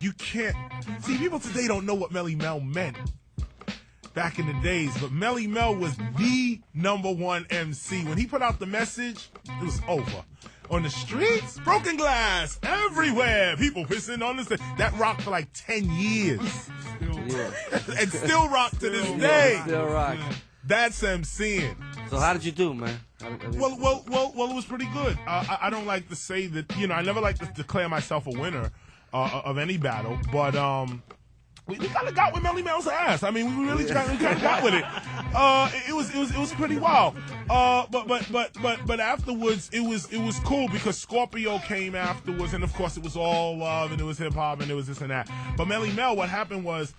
You can't see, people today don't know what Melly Mel meant back in the days, but Melly Mel was the #1 MC. When he put out the message, it was over. On the streets, broken glass everywhere, people pissing on the stage. That rocked for like 10 years. And still rock to this day. Still rock. That's MCing. So how did you do, man? Well, it was pretty good. I don't like to say that, I never like to declare myself a winner of any battle, but we kind of got with Melly Mel's ass. I mean, we really kind of got with it. It was pretty wild. But afterwards, it was cool because Scorpio came afterwards, and of course it was all love, and it was hip hop, and it was this and that. But Melly Mel, what happened was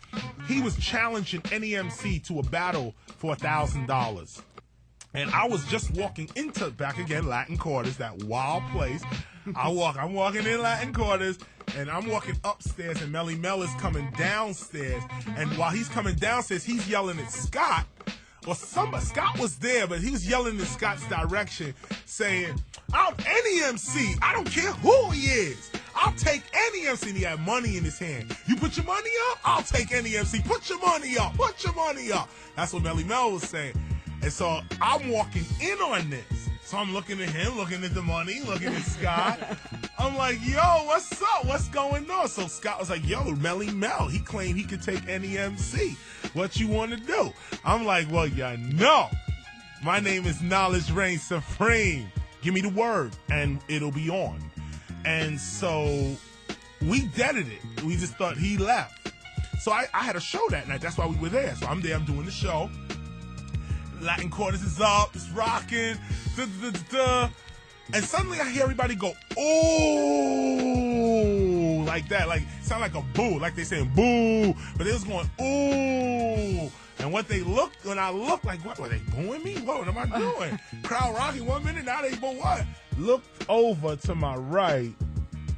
he was challenging any MC to a battle for $1,000. And I was just walking into, back again, Latin Quarters, that wild place. I'm walking in Latin Quarters, and I'm walking upstairs, and Melly Mel is coming downstairs. And while he's coming downstairs, he's yelling at Scott. Well, Scott was there, but he was yelling in Scott's direction, saying, any MC, I don't care who he is. I'll take any MC. And he had money in his hand. You put your money up? I'll take any MC. Put your money up. Put your money up. That's what Melly Mel was saying. And so I'm walking in on this. So I'm looking at him, looking at the money, looking at Scott. I'm like, yo, what's up? What's going on? So Scott was like, yo, Melly Mel, he claimed he could take any MC. What you want to do? I'm like, well, my name is Knowledge Reigns Supreme. Give me the word, and it'll be on. And so we deaded it. We just thought he left. So I had a show that night. That's why we were there. So I'm there. I'm doing the show. Latin Quarters is up. It's rocking. And suddenly I hear everybody go, ooh, like that. Like, sound like a boo. Like they saying boo. But they was going, ooh. And when I looked, like, what, were they booing me? What am I doing? Crowd rocking 1 minute, now they boo what? Looked over to my right,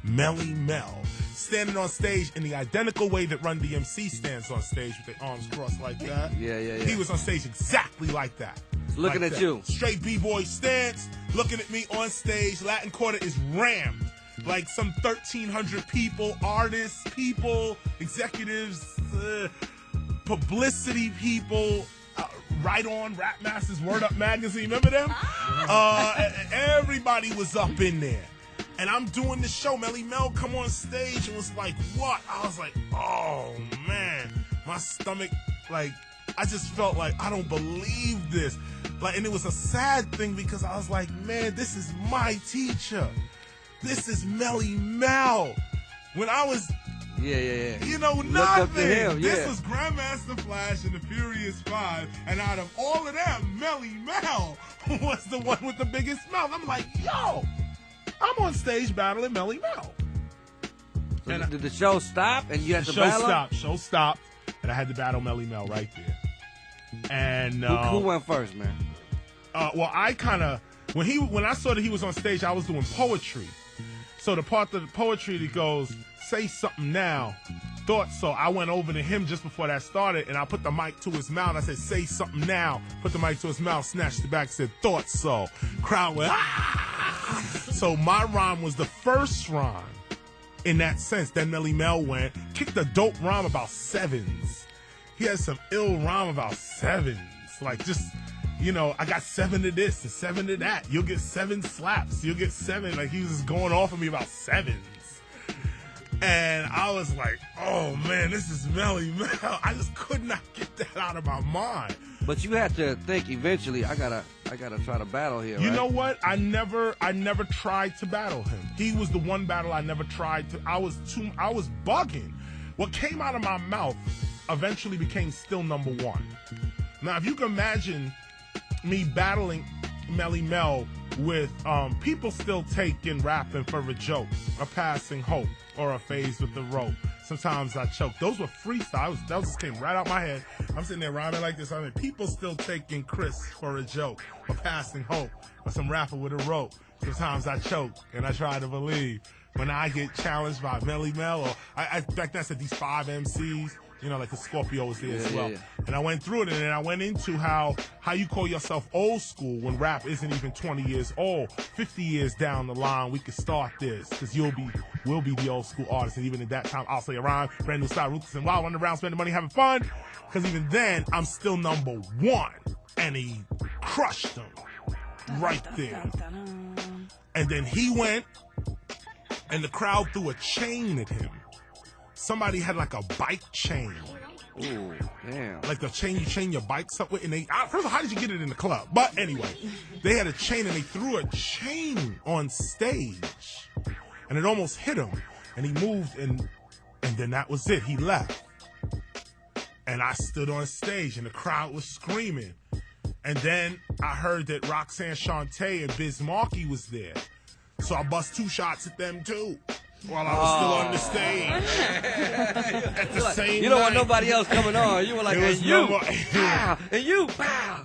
Melly Mel, standing on stage in the identical way that Run DMC stands on stage with their arms crossed like that. Yeah. He was on stage exactly like that. Looking like at that. you. Straight B-boy stance, looking at me on stage. Latin Quarter is rammed. Like some 1,300 people, artists, people, executives, publicity people, Right On, Rap Masters, Word Up Magazine, remember them? Everybody was up in there. And I'm doing the show. Melly Mel come on stage and was like, what? I was like, oh, man. My stomach, like, I just felt like, I don't believe this. Like, and it was a sad thing because I was like, man, this is my teacher. This is Melly Mel. When I was, nothing. Him, This was Grandmaster Flash and the Furious Five. And out of all of them, Melly Mel was the one with the biggest mouth. I'm like, yo. I'm on stage battling Melly Mel. So and did the show stop and you had to battle? Show stopped, and I had to battle Melly Mel right there. And who went first, man? Well, I kind of when I saw that he was on stage, I was doing poetry. So the part of the poetry that goes, "Say something now." Thought so. I went over to him just before that started, and I put the mic to his mouth. I said, "Say something now." Put the mic to his mouth, snatched it back, said, "Thought so." Crowd went, ah! So my rhyme was the first rhyme in that sense. Then Melly Mel went, kicked a dope rhyme about sevens. He had some ill rhyme about sevens. Like just, I got 7 to this and 7 to that. You'll get 7 slaps. You'll get 7. Like he was just going off of me about sevens. And I was like, oh, man, this is Melly Mel. I just could not get that out of my mind. But you had to think eventually, I gotta try to battle here, You right? know what? I never tried to battle him. He was the one battle I never tried to. I was bugging. What came out of my mouth eventually became still #1. Now, if you can imagine me battling Melly Mel with people still taking rapping for a joke, a passing hope, or a phase with the rope. Sometimes I choke. Those were freestyles. That just came right out my head. I'm sitting there rhyming like this. I mean, people still taking Chris for a joke, a passing hope, or some rapper with a rope. Sometimes I choke, and I try to believe. When I get challenged by Melly Mel, or I back then I said these 5 MCs, You know, like the Scorpio was there as Yeah, well. yeah. And I went through it, and then I went into how you call yourself old school when rap isn't even 20 years old. 50 years down the line, we could start this, because we'll be the old school artists. And even at that time, I'll say a rhyme, brand new style, ruthless and wild, running around, spending money, having fun. Because even then, I'm still number one. And he crushed them right there. And then he went, and the crowd threw a chain at him. Somebody had like a bike chain. Ooh, damn. Like the chain you chain your bikes up with. And first of all, how did you get it in the club? But anyway, they had a chain, and they threw a chain on stage. And it almost hit him. And he moved, and then that was it. He left. And I stood on stage, and the crowd was screaming. And then I heard that Roxanne Shante and Biz Markie was there. So I bust 2 shots at them, too, while I was still on the stage. At the same You don't want night. nobody else coming on. You were like, It was and you, no more- pow, and you, pow.